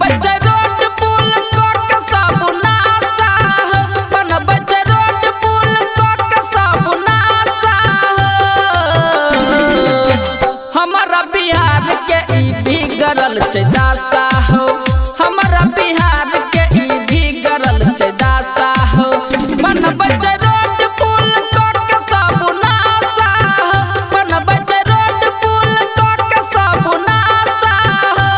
बच्चे रोड पुल के सब नासा हो, मन बच्चे रोड पुल के सब नासा हो। हमारा बिहार के ई बिगड़ल छै दासा हो, हमारा बिहार के ई बिगड़ल छै दासा हो। मन बच्चे रोड पुल के सब नासा हो, मन बच्चे रोड पुल के सब नासा हो।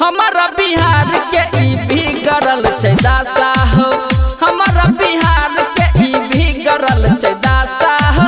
हमारा बिहार के ई बिगड़ल छै दासा हो, हमारा बिहार के ई बिगड़ल छै दासा हो।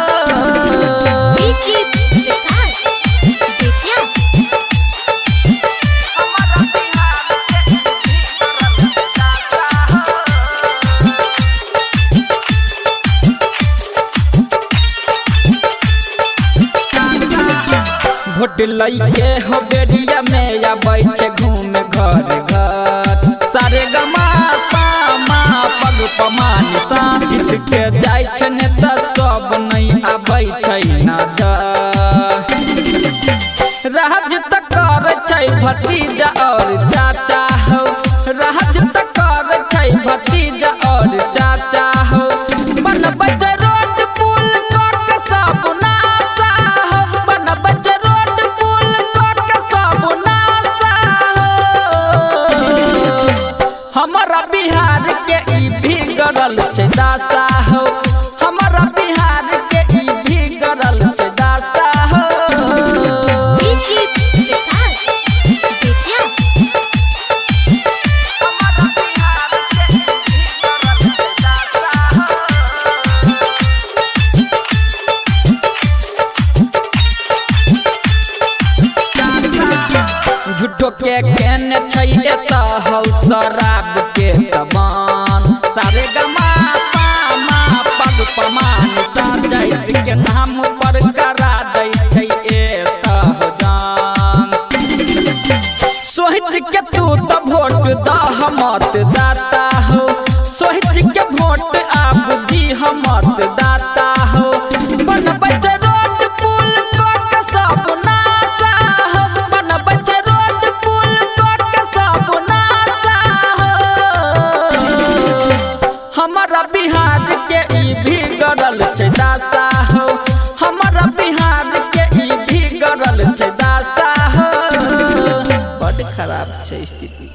भोट लइके हो बेरिया में आबै छै घूमे घर घर, सारे गमा पामा पग पमान साथ के जाय छै नेता सब नहीं आबै छै नजर। राज तक कर छै भतीजा और चाचा हो, राज तक कर छै भतीजा और चाचा हो। बन बच्चे रोड पुल के सब नासा हो, बन बच्चे रोड पुल के सब नासा हो। हमारा बिहार के ई बिगड़ल छै दासा हो, हमारा बिहार के ई बिगड़ल छै दासा हो। झूठो के केने छै एता हौ शराब के कमान, सारे गमा पामा पग पमान साजैत के नाम पर करा दै छै एता हो जान। सोच के तू तो वोट दह मत दाता हो, सोच के वोट आप दी मत दाता हो। बन बच्चे रोड पुल के सब नासा हो, बन बच्चे रोड पुल के सब नासा हो। हमारा बिहार के ई बिगड़ल छै दासा हो, हमारा बिहार के ई बिगड़ल छै दासा हो। बड़ खराब छै स्थिति।